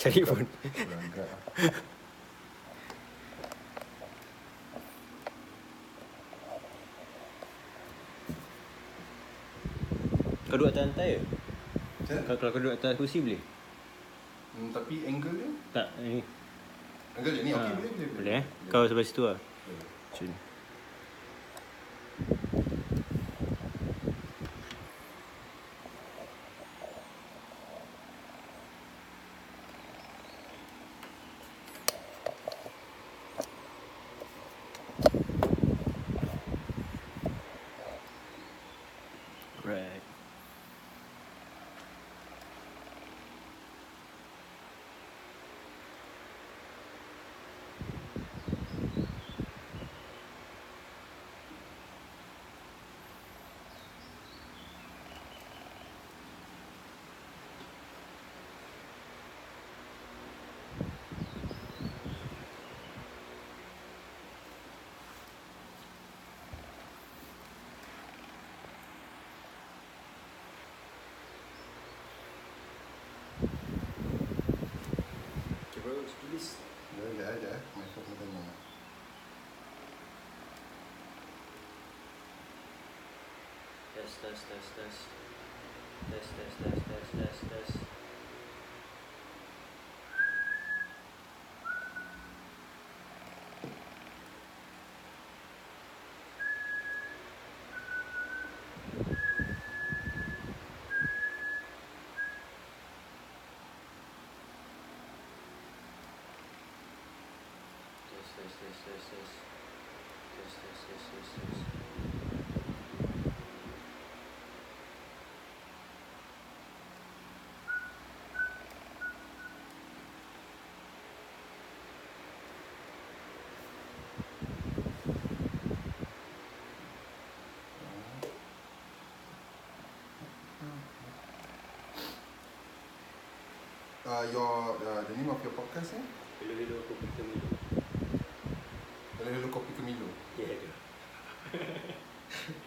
Cari pun. Berangkat lah. Kau duduk atas lantai ke? Macam mana? Kalau kau duduk atas kursi boleh? Tapi angle dia, Tak, ni. angle dia ni okey, Ah, boleh. Boleh eh? Kau sebelah situ lah. Boleh. Macam ni. Right. Okay bro, let's do this. Ada. Mikrofon tanya. Test, test, test, test. Test, test, test, test, test, test. Test, test, test, test, test. Test, test, test, test, test. The name of your podcast eh? Hello, hello, kopi Camilo. Hello Kopi Camilo. Ya, tu.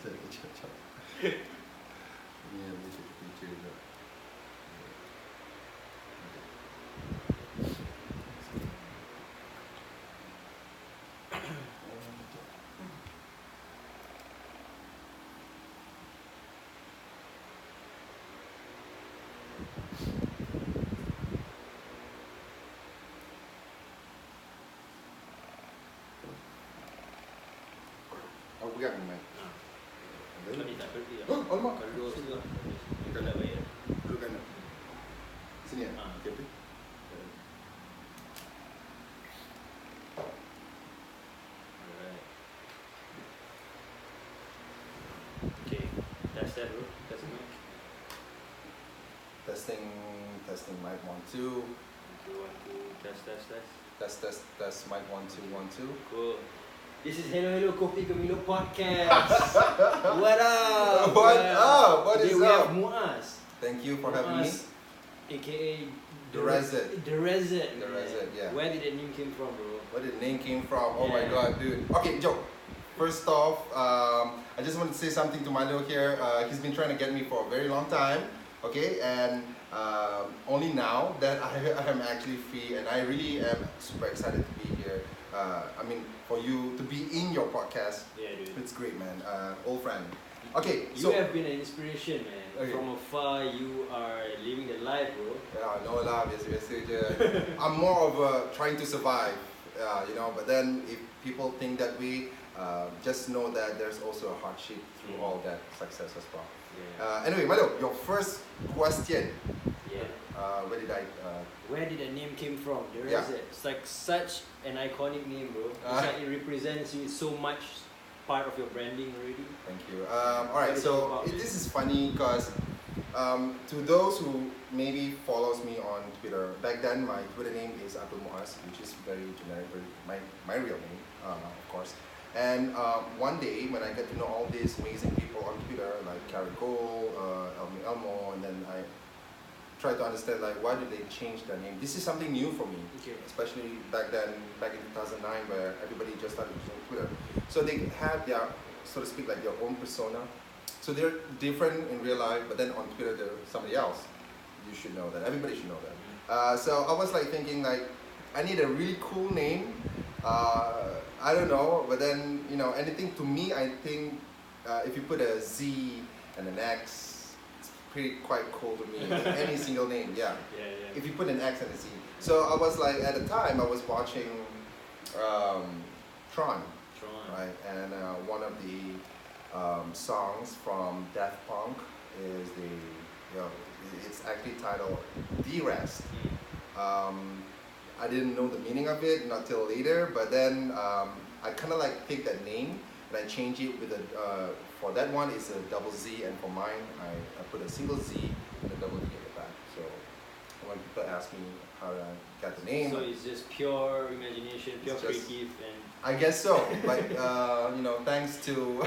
Cak. Ni yang boleh cakap picture juga. Aku pegang ni, man. Kau ni tak pergi lah. Oh, alamak. Kau duduk situ lah. Kau nak bayar. Duduk kan? Sini ya? Ah. Okay, okay. Alright. Okay, test that bro. Test the mic. Testing, mic 1 2. 1, 2, Test, mic 1 2 1 2. Cool. This is Hello Kopi Camilo podcast. What up? What up? What Today is we up? have Muaz, Thank you for having me. aka The Reset. The Reset. The man. Reset, yeah. Where did that name came from, bro? Where did the name came from? Oh my Yeah. god, dude. Okay, Joe. First off, I just want to say something to Milo here. He's been trying to get me for a very long time. Okay, and only now that I am actually free, and I really am super excited to be here. I mean, for you to be in your podcast, Yeah, dude. it's great, man. Old friend. Okay, You so have been an inspiration, man. Okay. From afar, you are living the life, bro. yeah, no lah, biasa-biasa je. I'm more of trying to survive, you know. But then if people think that way, just know that there's also a hardship through all that success as well. Yeah. Anyway, Milo, your first question. Yeah. Where did I? Where did the name came from? The Yeah. Reset. It's like such an iconic name, bro. It's Ah. like it represents you so much part of your branding already. Thank you. All right, What is it so about? this is funny because to those who maybe follows me on Twitter, back then my Twitter name is Abdul Muaz, which is very generic, my real name, of course. And one day when I get to know all these amazing people on Twitter, like Carrie Cole, Elmo, and then I try to understand like why did they change their name. This is something new for me. Okay. Especially back then, back in 2009, where everybody just started using Twitter. So they had their, so to speak, like their own persona. So they're different in real life, but then on Twitter they're somebody else. You should know that. Everybody should know that. So I was like thinking like I need a really cool name. I don't know, but then anything to me, I think if you put a Z and an X, it's pretty quite cool to me. Any single name, yeah. Yeah, yeah. If you put an X and a Z. So I was like at the time I was watching Tron, Tron. right? And one of the songs from Daft Punk is it's actually titled "De-Rest." I didn't know the meaning of it not till later, but then I kind of like picked that name and I changed it with for that one it's a double Z, and for mine I put a single Z and a double D at the back. So when people ask me how I got the name, So it's just pure imagination, pure It's just- creative, and I guess so. But thanks to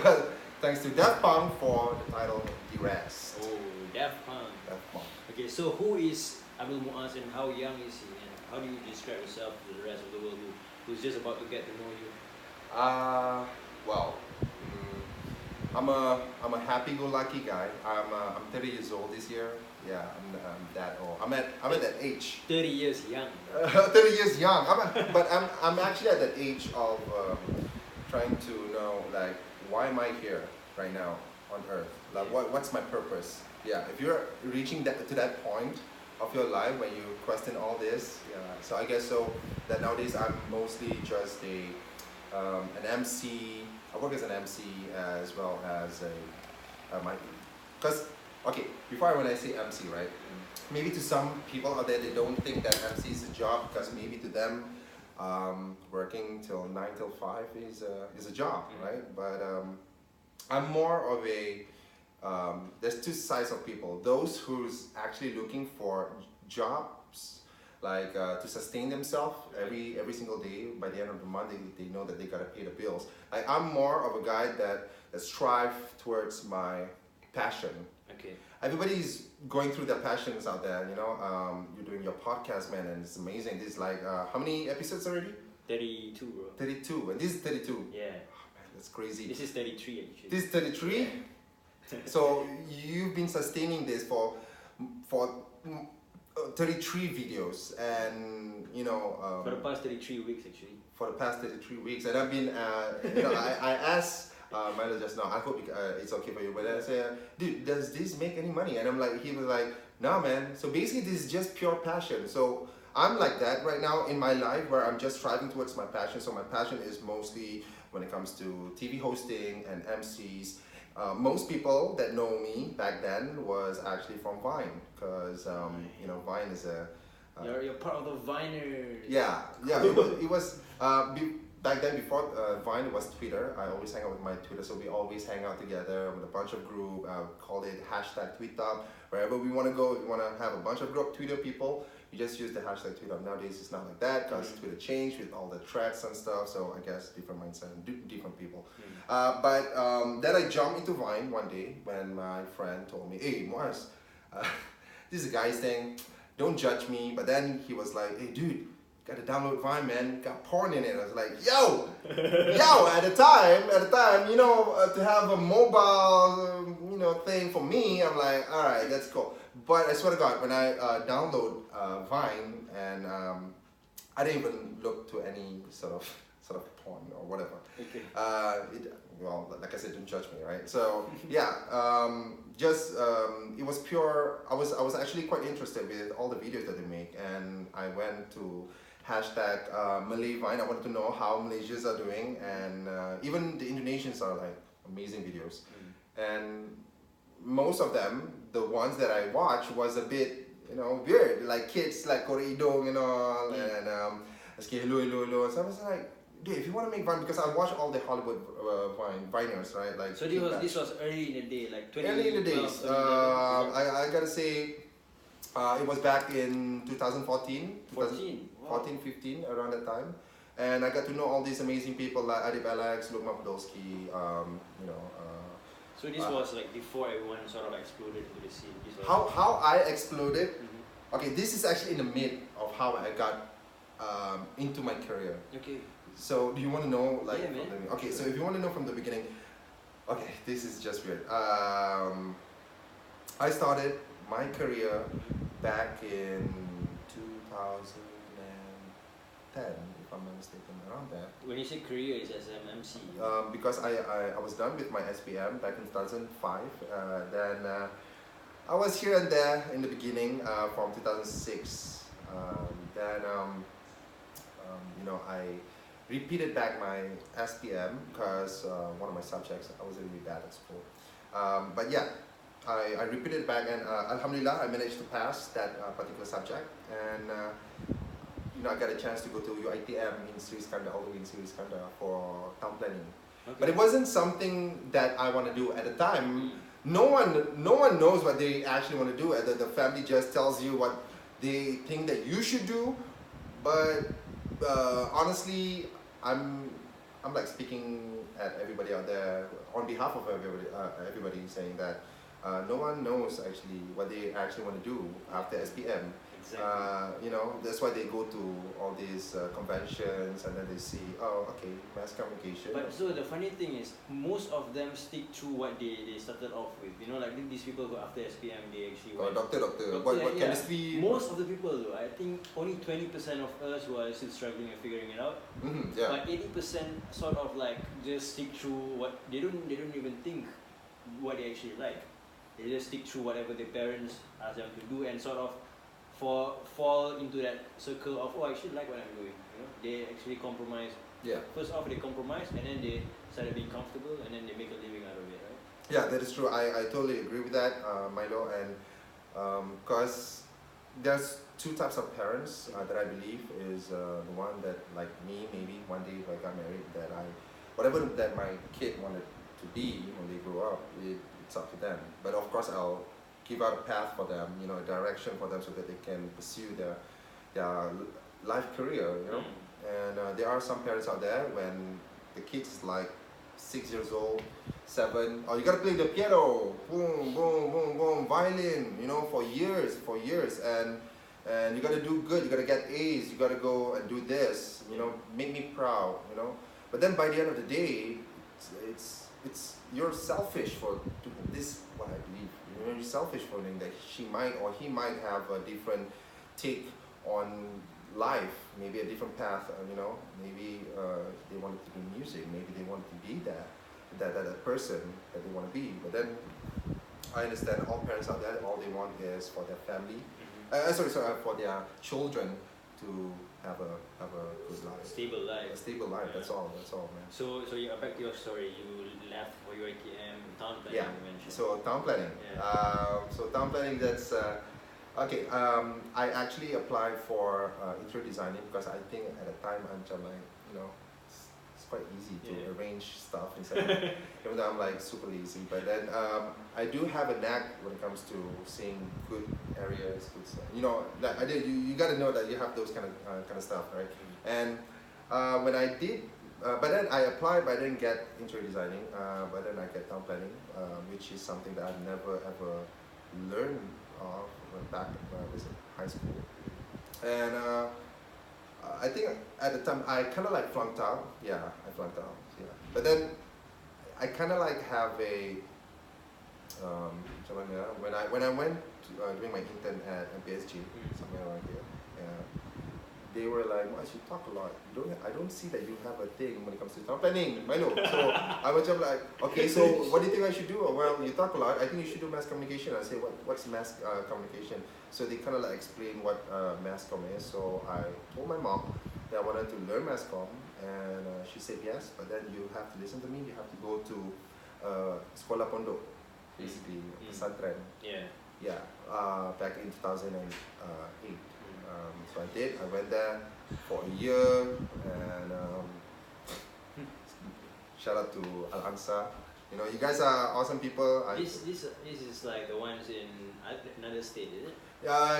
thanks to Daft Punk for the title "De-Rest." oh, Daft Punk. Daft Punk. Okay, so who is Abdul Muaz and how young is he, and how do you describe yourself to the rest of the world who's just about to get to know you? Well, I'm a happy-go-lucky guy. I'm 30 years old this year. Yeah, I'm that old. I'm at that age. 30 years young. 30 years young. But I'm actually at that age of trying to know like why am I here right now on Earth? Like what's my purpose? Yeah, if you're reaching to that point of your life when you question all this, yeah. So I guess so that nowadays I'm mostly just an MC. I work as an MC as well as because when I say MC, right? Maybe to some people out there they don't think that MC is a job because maybe to them working till 9 till 5 is a job, right? But I'm more of a there's two sides of people. Those who's actually looking for jobs like to sustain themselves every single day. By the end of the month, they know that they gotta pay the bills. Like I'm more of a guy that strive towards my passion. Okay. Everybody's going through their passions out there. You're doing your podcast, man, and it's amazing. This is like how many episodes already? 32, bro. 32, and this is 32. Yeah. Man, that's crazy. This is 33 actually. This is 33. So you've been sustaining this for 33 videos, and For the past 33 weeks actually. for the past 33 weeks, and I've been I asked Milo just now. I hope it's okay for you, but I said, dude, does this make any money? And he was like, nah, man. So basically, this is just pure passion. So I'm like that right now in my life, where I'm just striving towards my passion. So my passion is mostly when it comes to TV hosting and MCs. Most people that know me back then was actually from Vine, because Vine is a You're part of the Viners. yeah. It was back then before Vine was Twitter. I always hang out with my Twitter, so we always hang out together with a bunch of group. Called it #TweetUp. Wherever we want to go, if we want to have a bunch of group Twitter people, you just use the #TweetUp. Nowadays it's not like that because Twitter changed with all the threads and stuff. So I guess different mindset and different people. But then I jumped into Vine one day when my friend told me, "Hey, Morris, this is a guy's thing. Don't judge me." But then he was like, "Hey, dude, gotta download Vine, man. Got porn in it." I was like, yo. At the time, to have a mobile, thing for me, I'm like, all right, that's cool. But I swear to God, when I download Vine, and I didn't even look to any sort of porn or whatever. Okay. Like I said, don't judge me, right? So yeah, it was pure. I was actually quite interested with all the videos that they make, and I went to #Malay Vine. I wanted to know how Malaysians are doing, and even the Indonesians are like amazing videos. And most of them, the ones that I watched, was a bit weird, like kids like koridong and all, and hello. So I was like, dude, if you want to make Vine, because I watch all the Hollywood Viners, right? Like So this was early in the day, like 2012. early in the days. 2011. I gotta say, it was back in 2014. 14. Wow. 14, 15, around that time. And I got to know all these amazing people like Adib Alex, Lukman Podolsky, So this was like before everyone sort of exploded into the scene. This was how I exploded. Mhm. Okay, this is actually in the mid of how I got into my career. Okay. So do you want to know like Yeah, from man. the, okay, so if you want to know from the beginning, okay, this is just weird. I started my career back in 2010, if I'm not mistaken, around there. When you say career, is as an MC. Because I was done with my SPM back in 2005. Then I was here and there in the beginning from 2006. Then I repeated back my SPM because one of my subjects I was really bad at school. But yeah, I repeated back, and Alhamdulillah, I managed to pass that particular subject. And I got a chance to go to UITM in Sri Skandar, all the way in Sri Skandar for town planning. Okay. But it wasn't something that I want to do at the time. Mm. No one knows what they actually want to do. The family just tells you what they think that you should do. But honestly, I'm like speaking at everybody out there on behalf of everybody saying that no one knows actually what they actually want to do after SPM. Exactly. That's why they go to all these conventions, and then they see, oh, okay, mass communication. But so the funny thing is, most of them stick to what they started off with. Like these people who after SPM they actually went. Doctor. What yeah. chemistry? Most of the people though, I think only 20% of us who are still struggling and figuring it out. Mm-hmm, yeah. But 80% sort of like just stick through what they don't even think what they actually like. They just stick through whatever their parents ask them to do and sort of fall into that circle of, I actually like what I'm doing. They actually compromise. Yeah. First off, they compromise, and then they started being comfortable, and then they make a living out of it, right? Yeah, that is true. I totally agree with that, Milo, and because there's two types of parents that I believe is the one that, like me, maybe one day if I got married, that whatever that my kid wanted to be when they grow up, it's up to them. But of course, I'll give out a path for them, a direction for them so that they can pursue their life career, And there are some parents out there when the kids is like 6 years old, 7, you gotta play the piano, boom, boom, boom, boom, violin, for years, and you gotta do good, you gotta get A's, you gotta go and do this, make me proud, But then by the end of the day, it's you're selfish for this. What I believe, you're selfish for knowing that she might or he might have a different take on life, maybe a different path. Maybe they wanted to do music, maybe they wanted to be that person that they want to be. But then I understand all parents out there, all they want is for their family, for their children to have a good life, stable life. A stable life. Yeah. That's all, man. So back to your story. You left for UITM town planning. Yeah. You mentioned. So town planning. Yeah. So town planning. That's okay. I actually applied for interior designing because I think at the time I'm it's quite easy to arrange stuff inside. Even though I'm like super lazy, but then I do have a knack when it comes to seeing good areas, good stuff. That you got to know that you have those kind of stuff, right? And when I did, but then I applied, but I didn't get interior designing. But then I get town planning, which is something that I've never ever learned of back when I was in high school. And I think at the time I kind of like flunked out. Yeah, I flunked out. Yeah, but then I kind of like have a when I went to, doing my intern at MPSG, somewhere around here. They were like, you talk a lot. I don't see that you have a thing when it comes to town planning, Milo. So I was just like, okay, so what do you think I should do? Well, you talk a lot. I think you should do mass communication. I say, what's mass communication? So they kind of like explain what mass comm is. So I told my mom that I wanted to learn mass comm, and she said yes. But then you have to listen to me. You have to go to Sekolah Pondok, basically pesantren. Yeah. Yeah. Back in 2008. So I did. I went there for a year, and shout out to Al Ansar. You guys are awesome people. This is like the ones in another state, is it?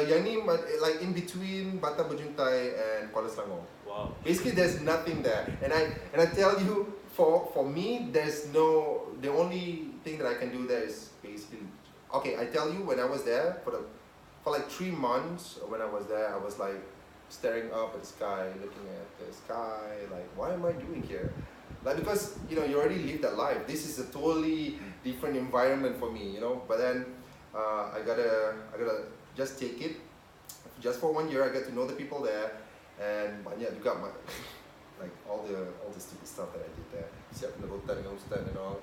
Yang ni like in between Batam Berjuntai and Kuala Selangor. Wow. Basically, there's nothing there, and I tell you, for me, there's the only thing that I can do there is basically, okay. I tell you, when I was there for like 3 months, when I was there, I was like staring up at the sky, looking at the sky, like, what am I doing here? Like, because you already lived that life. This is a totally different environment for me, But then I gotta just take it just for 1 year, I get to know the people there, and banyak juga like all the stupid stuff that I did there. Siap kena rotan dengan ustaz and all.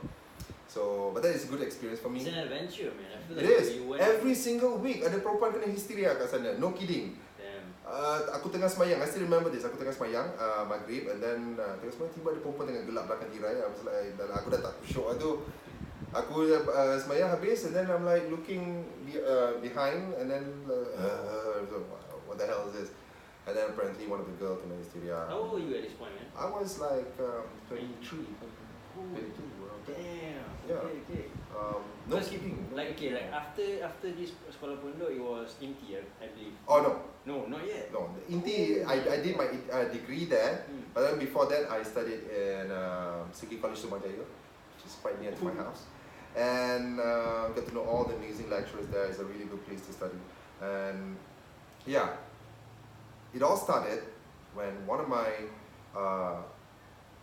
So, but that is a good experience for me. It's an adventure, man. I feel It like is. you went. Every single week ada perempuan kena histeria kat sana. No kidding. Damn. Aku tengah semayang. I still remember this. Aku tengah semayang maghrib, and then tengah semayang tiba ada perempuan tengah gelap belakang tirai. I was like, dan aku dah tak syok tu. Aku semayang habis, and then I'm like looking behind, and then what the hell is this? And then apparently one of the girls kena hysteria. How old were you at this point, man? I was like 23. Oh, 22. damn. Yeah. Okay. No Because kidding. Like okay, like after this sekolah pondok, it was inti, I believe. Oh no. No, not yet. No, Inti, I did my degree there, but then before that I studied in Sigi College Sumajaya, which is quite near to my house, and got to know all the amazing lecturers there. It's a really good place to study, and yeah, it all started when one of my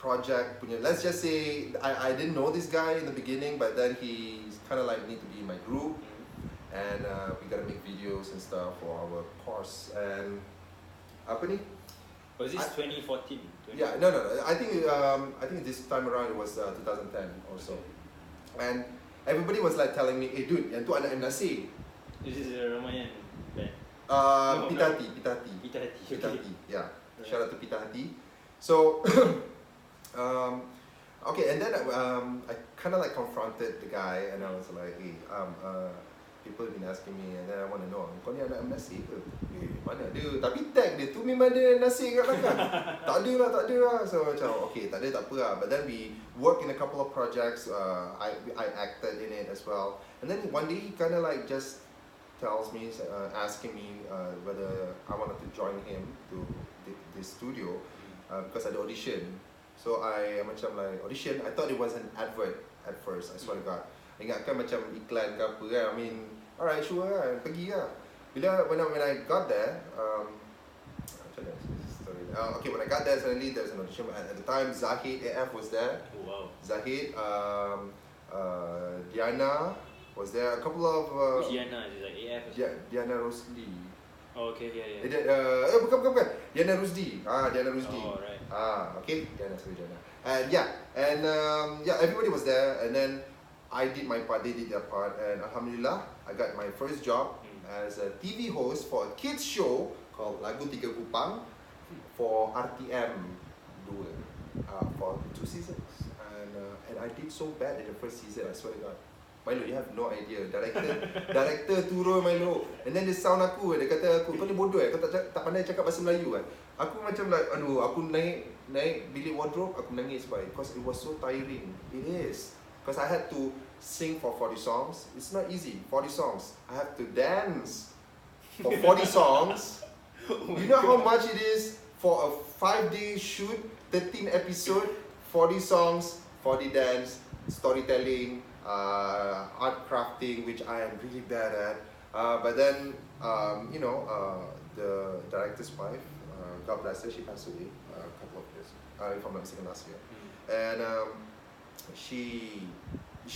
project, let's just say I didn't know this guy in the beginning, but then he's kind of like need to be in my group, and we gotta make videos and stuff for our course. And apa ni? Was this 2014? Yeah, no. I think this time around it was 2010 or so, and everybody was like telling me, "Hey, dude, yang tu anak M Nasir." This is a Ramayan band. Pitati. Okay. Yeah. Shout out to Pitati. So. Okay, and then I kind of like confronted the guy, and I was like, hey, people have been asking me, and then I want to know, kau ni anak Nasir ke? Mana ada? Tapi tag dia tu memang ada Nasir kat belakang. tak ada lah. So macam, okay, tak ada, tak apa lah. But then we worked in a couple of projects. I acted in it as well. And then one day he kind of like just tells me, asking me whether I wanted to join him to this studio because I had audition. So I macam like audition. I thought it was an advert at first. I swear to God. Ingatkan macam iklan ke apa kan. I mean, alright, sure lah, pergi lah. When I got there, okay, when I got there, suddenly there's an audition. At the time, Zahid AF was there. Oh, wow. Zahid, Diana was there. A couple of. Which Diana? Is it like AF? Diana Rosli. Oh, okay, yeah. Bukan. Diana Rusdi. Diana Rusdi. Oh, right. Okay. Diana. And yeah, everybody was there, and then I did my part, they did their part, and Alhamdulillah, I got my first job as a TV host for a kids show called Lagu Tiga Kupang for RTM 2 for 2 seasons, and I did so bad in the first season. I swear to God. Milo, you have no idea. Director turun Milo. And then dia sound aku, dia kata aku, kau ni bodoh kau tak pandai cakap bahasa Melayu kan. Aku macam like, aduh, aku naik bilik wardrobe, aku nangis because it was so tiring. It is. Because I had to sing for 40 songs. It's not easy, 40 songs. I have to dance for 40 songs. You know how much it is for a 5-day shoot, 13 episode, 40 songs, 40 dance, storytelling, art crafting, which I am really bad at. But then, the director's wife, God bless her, she passed away a couple of years, if I'm not mistaken, last year. And she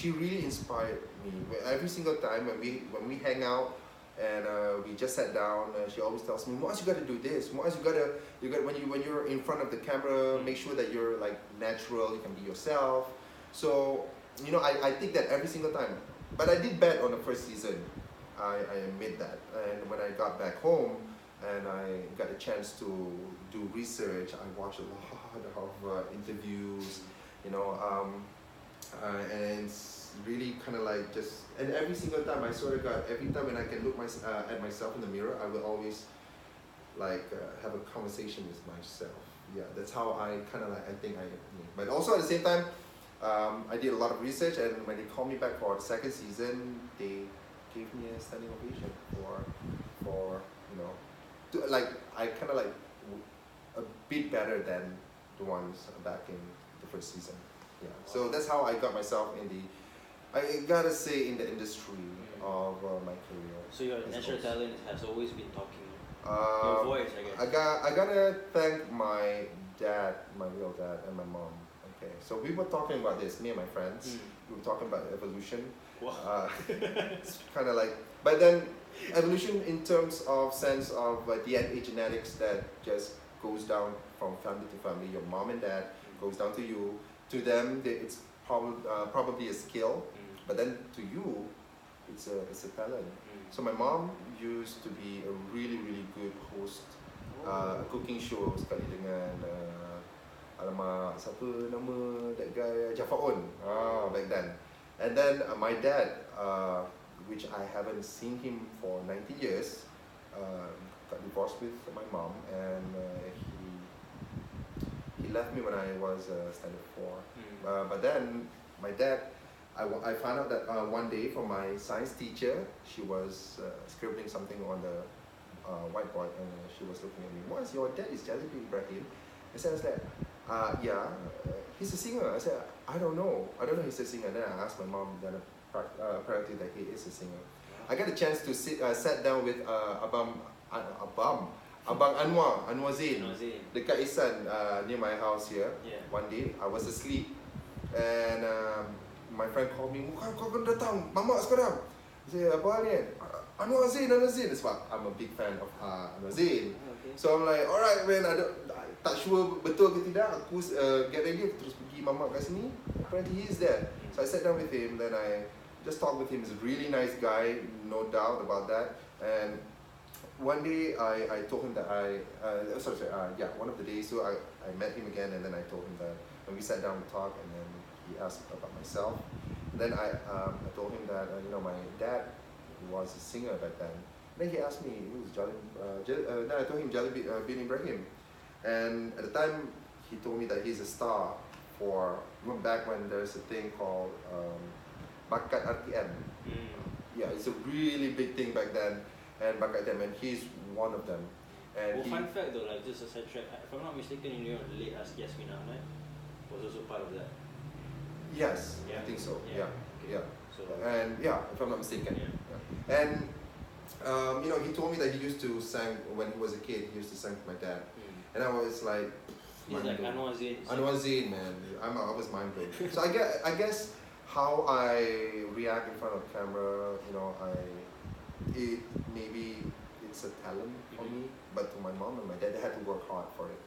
really inspired me. Every single time when we hang out and we just sat down, she always tells me, Muaz, you gotta do this. Muaz, you gotta when you're in front of the camera, make sure that you're like natural, you can be yourself. So, I think that every single time. But I did bad on the first season. I admit that. And when I got back home and I got a chance to do research, I watched a lot of interviews, and it's really kind of like just. And every single time, I swear to God, every time when I can look at myself in the mirror, I will always have a conversation with myself. Yeah, that's how I kind of like. I think I. But also at the same time. I did a lot of research, and when they called me back for the second season, they gave me a standing ovation for I kind of like a bit better than the ones back in the first season. Yeah, so that's how I got myself in I gotta say in the industry of my career. So your natural talent has always been talking. Your voice, I guess. I gotta thank my dad, my real dad, and my mom. Okay, So we were talking about this, me and my friends. We were talking about evolution. Wow. It's kind of like, but then evolution in terms of sense of DNA genetics that just goes down from family to family. Your mom and dad goes down to you. To them, it's probably a skill, but then to you, it's a talent. So my mom used to be a really good host, cooking show sekali dengan alamak siapa nama that guy Jafar On back then. And then my dad, which I haven't seen him for 90 years, got divorced with my mom, and he left me when I was standard 4. But then my dad, I found out that one day from my science teacher, she was scribbling something on the whiteboard, and she was looking at me. What's your dad is Jalebi Ibrahim? I said, yeah, he's a singer. I said, I don't know he's a singer. Then I asked my mom, then apparently that he is a singer. I got a chance to sat down with Abang Anwar Zain, dekat Isan, near my house here. One day, I was asleep, and my friend called me, kau kena datang, mamak sekarang. Saya apa ni? Anwar Zain. Sebab I'm a big fan of Anwar Zain. So I'm like, alright man, tak sure betul ke tidak, aku get ready, aku terus pergi mamak kat sini. Apparently he is there. So I sat down with him, then I just talked with him. He's a really nice guy, no doubt about that. And one day I told him that one of the days, so I met him again, and then I told him that, and we sat down and talked, and then he asked about myself. And then I told him that my dad was a singer back then. Then he asked me, who's then I told him Jalebi bin Ibrahim. And at the time, he told me that he's a star for, back when there's a thing called Bakat RTM. Yeah, it's a really big thing back then, and Bakat RTM, and he's one of them. And fun fact though, like just a side track, if I'm not mistaken, the late Yasmin Ahmad was also part of that. Yes, I think so. Yeah. So, and if I'm not mistaken. Yeah. And he told me that he used to sing when he was a kid. He used to sing to my dad, and I was like, he's like Anwar Zain. Anwar Zain, man. I was mind blown. So I guess how I react in front of camera, maybe it's a talent for me, but to my mom and my dad, they had to work hard for it.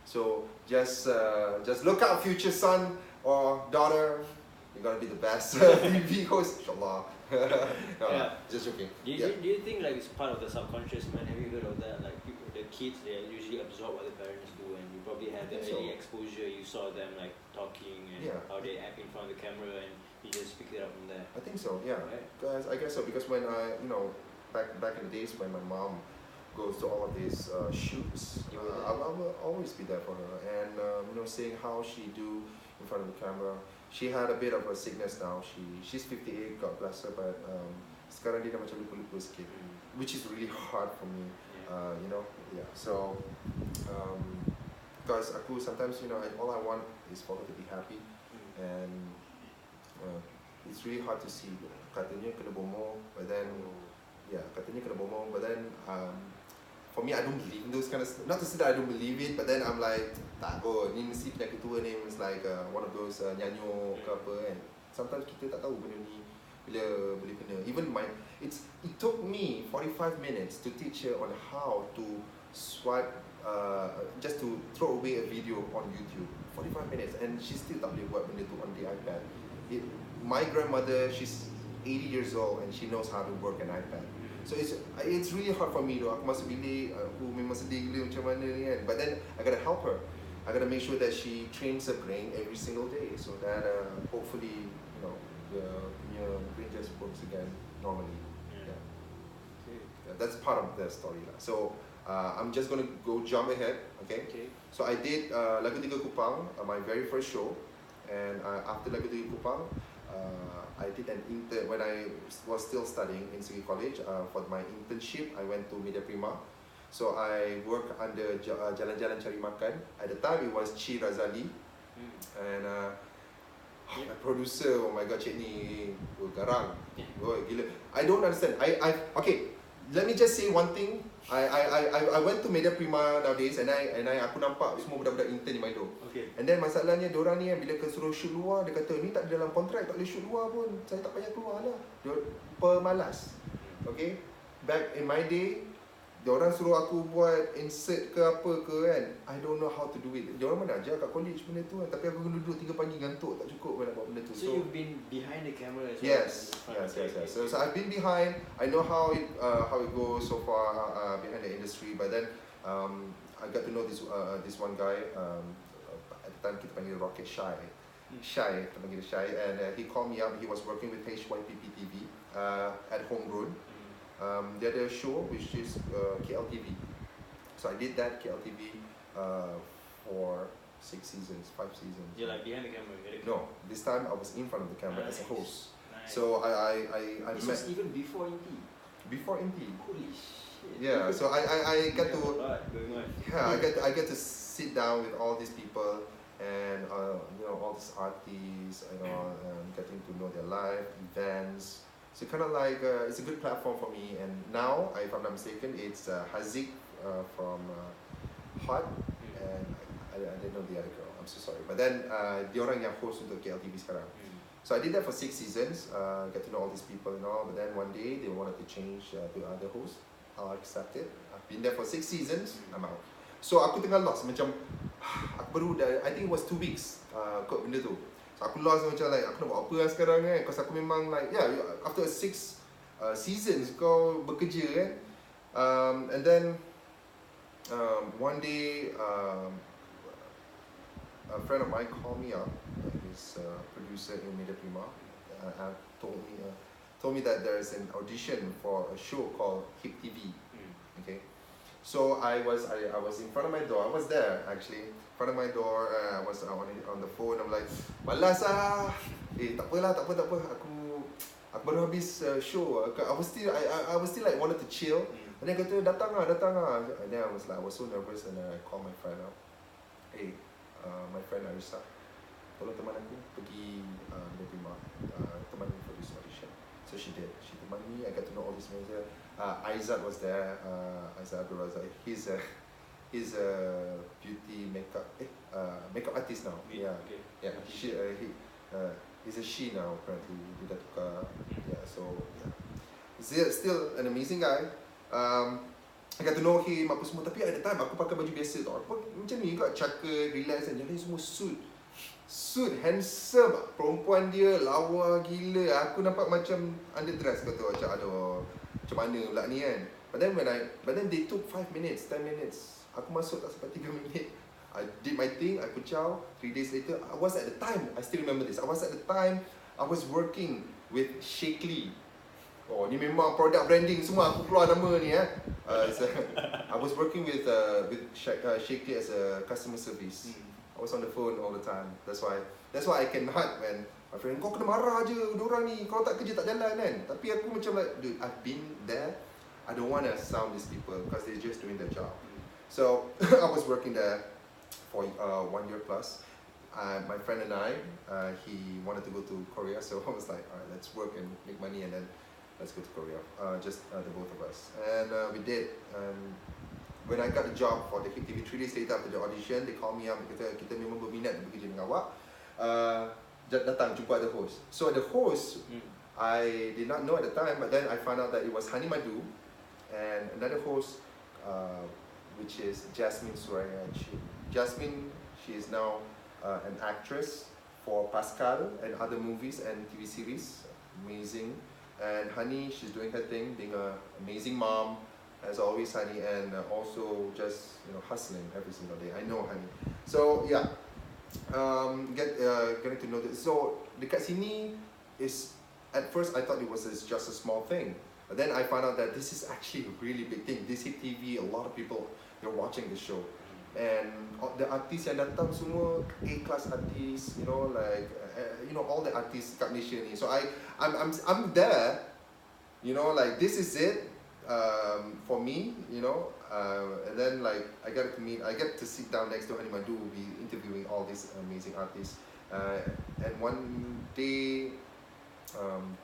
So just look out, future son or daughter, you're gonna be the best TV host, inshallah. Just joking. Do you think like it's part of the subconscious, man? Have you heard of that? Like the kids, they usually absorb what the parents do, and you probably had the early exposure. You saw them like talking and how they act in front of the camera, and you just pick it up from there. I think so, yeah. Right? Guys, I guess so, because when back in the days when my mom goes to all of these shoots, I will always be there for her, and seeing how she do in front of the camera. She had a bit of a sickness now. She's 58, God bless her, but sekarang dia dah macam lupa-lupa sikit, which is really hard for me. So because aku sometimes all I want is for her to be happy, and it's really hard to see. Katanya kena bomoh, but then for me, I don't believe in those kind of stuff. Not to say that I don't believe it, but then I'm like, ni mesti penyakit tua ni, it's like one of those nyanyo ke apa kan. Sometimes kita tak tahu benda ni bila boleh kena. Even it took me 45 minutes to teach her on how to swipe, just to throw away a video on YouTube. 45 minutes, and she still tak boleh buat benda tu on the iPad. My grandmother, she's 80 years old, and she knows how to work an iPad. So it's really hard for me though. Aku masuk bilik, aku memang sedih gila macam mana ni kan. But then I gotta help her. I gotta make sure that she trains her brain every single day, so that hopefully the brain just works again normally. That's part of the story lah. So I'm just gonna go jump ahead, okay? So I did Lagu Tiga Kupang, my very first show, and after Lagu Tiga Kupang, I did an intern when I was still studying in Sigi College. For my internship, I went to Media Prima. So I worked under Jalan-Jalan Cari Makan. At the time, it was Chi Razali. And my producer, oh my god, Cik ni garang. Oh, gila. I don't understand. Okay, let me just say one thing. I went to Media Prima nowadays and aku nampak semua budak-budak intern di Milo. Okay. And then masalahnya diorang ni bila suruh shoot luar, dia kata ni tak ada dalam kontrak, tak boleh shoot luar pun. Saya tak payah keluar lah. Dia pemalas. Okay. Back in my day, diorang suruh aku buat insert ke apa ke kan, I don't know how to do it. Diorang mana ajar kat college benda tu kan. Tapi aku kena duduk 3 pagi ngantuk, tak cukup nak buat benda tu. So you've been behind the camera as well? Yes. So I've been behind. I know how it goes so far behind the industry. But then I got to know this one guy. At the time kita panggil Rocket Shy. Kita panggil Shy, and he called me up. He was working with HYPP TV at Homegrown. They had a show which is KLTV. So I did that KLTV for 6 seasons, 5 seasons. You're like behind the camera? No, this time I was in front of the camera as a host. Nice. So I This met was even before NT? before NT. Holy shit. Yeah, so I got to going on. yeah I get to sit down with all these people and all these artists, getting to know their life, events. So kind of like it's a good platform for me. And now, if I'm not mistaken, it's Haziq from Hot, and I didn't know the other girl. I'm so sorry. But then diorang yang host untuk KLTV sekarang. So I did that for 6 seasons. Get to know all these people and all. But then one day they wanted to change to other hosts. I'll accept it. I've been there for 6 seasons. I'm out. So aku tengah lost macam aku baru I think it was 2 weeks kot benda tu. Aku lost macam like aku nak buat apa lah sekarang kan. Because aku memang like after 6 seasons kau bekerja kan. And then one day a friend of mine called me up. He's a producer in Media Prima. Told me that there is an audition for a show called Hip TV. Okay. So I was in front of my door. I was there actually. In front of my door. I was on the phone. I'm like, malas ah. Tak apa. Aku baru habis show. I was still like wanted to chill. And then kata datang ah. And then I was so nervous, and then I called my friend up. Hey, my friend Arisa, tolong teman aku pergi Media teman me for this audition. So she did. She teman me. I got to know all these major. Aizat was there. Aizat Abdul Razak. He's a beauty makeup artist now. Yeah. Okay. Yeah. He's a she now apparently. Dia dah tukar. Yeah. So yeah. He's still an amazing guy. I got to know him apa semua. Tapi at the time aku pakai baju biasa tau. Macam ni kat cakap, relax, dan jadi semua suit, handsome. Perempuan dia lawa gila. Aku nampak macam underdress kata macam aduh, macam mana pula ni kan. But then they took 5 minutes, 10 minutes. Aku masuk tak sampai 3 minit. I did my thing, I kucau. 3 days later, I still remember this. I was working with Shakely. Oh, ni memang product branding semua aku keluar nama ni I was working with Shakely as a customer service. I was on the phone all the time. That's why I can hard when my friend, kau kena marah je diorang ni, kalau tak kerja tak jalan kan. Tapi aku macam like, dude, I've been there. I don't want to sound these people because they're just doing their job. So I was working there for 1 year plus. My friend and I, he wanted to go to Korea, so I was like, alright, let's work and make money and then let's go to Korea. Just the both of us. And we did. When I got the job for the Hip TV, 3 days later after the audition, they called me up and kita memang berminat bekerja dengan awak. Datang jumpa the host. So the host, I did not know at the time, but then I found out that it was Hani Madu and another host, which is Jasmine Suraya. Jasmine, she is now an actress for Pascal and other movies and TV series. Amazing. And Hani, she's doing her thing, being an amazing mom, as always, Hani, and also just hustling every single day. I know Hani. So yeah, getting to know this. So dekat sini is, at first I thought it was just a small thing, but then I found out that this is actually a really big thing. This Hip TV, a lot of people they're watching the show, and the artists yang datang semua A-class artists, like all the artists kat Malaysia ni. So I'm there, like this is it for me, and then like I get to sit down next to Hani Madu, be interviewing all these amazing artists, and one day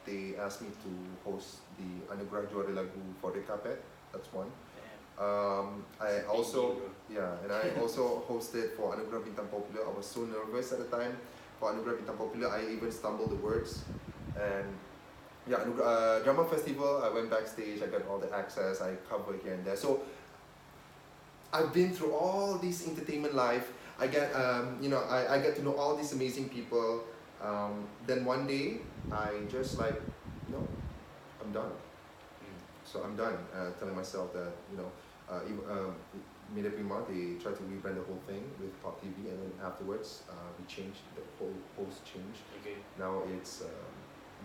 they asked me to host the Anugerah Juara Lagu for Red Carpet. That's one. Damn. I Big also, deal, and I also hosted for Anugerah Bintang Popular. I was so nervous at the time for Anugerah Bintang Popular. I even stumbled the words. And yeah, Drama Festival, I went backstage, I got all the access, I covered here and there. So I've been through all this entertainment life. I get, I get to know all these amazing people. Then one day, I just like, no, I'm done. Mm. So I'm done telling myself that, Media Prima, they tried to rebrand the whole thing with Pop TV, and then afterwards, we changed, the whole host changed. Okay. Now it's,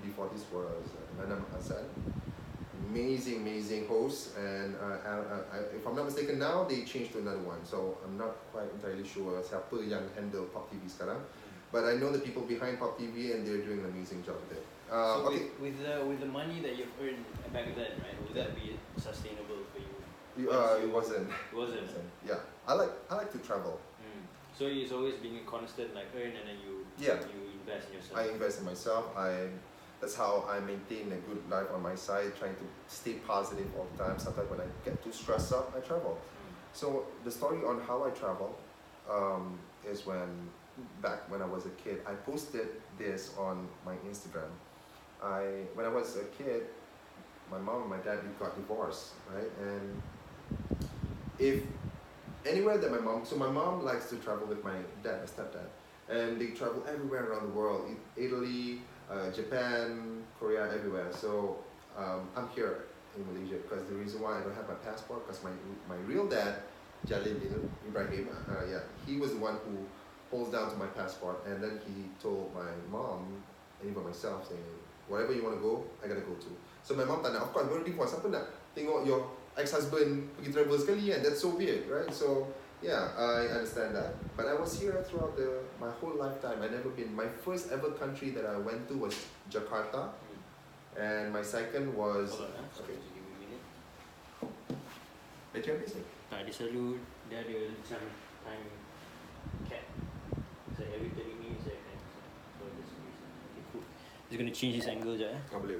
before this was Nanam Hassan. Amazing host, and if I'm not mistaken now, they changed to another one. So I'm not quite entirely sure siapa yang handle Pop TV sekarang. But I know the people behind Pop TV, and they're doing an amazing job with it. So Okay. with the money that you've earned back then, right? Would that be sustainable for you? It wasn't. It wasn't. Yeah, I like to travel. Mm. So it's always being a constant like earn and then you invest in yourself. I invest in myself. That's how I maintain a good life on my side, trying to stay positive all the time. Sometimes when I get too stressed up, I travel. So the story on how I travel is back when I was a kid, I posted this on my Instagram. When I was a kid, my mom and my dad got divorced, right? And if anywhere that my mom likes to travel with my dad, my stepdad, and they travel everywhere around the world, Italy, Japan, Korea, everywhere. So I'm here in Malaysia because the reason why I don't have my passport, because my real dad, Jalil Ibrahim, he was the one who holds down to my passport, and then he told my mom and even myself saying, wherever you want to go, I gotta go to. So my mom tak nak, of course, going to divorce, siapa nak tengok your ex-husband pergi travel sekali, and that's so weird, right? So yeah, I understand that. But I was here throughout my whole lifetime. I never been. My first ever country that I went to was Jakarta, and my second was. Hold on, Okay. Give me a minute. Let you amazing. Tak, dia selalu dia ada macam time cap. So every 30 minutes I can. So this is okay, cool. He's gonna change his angle je. Oh, boleh.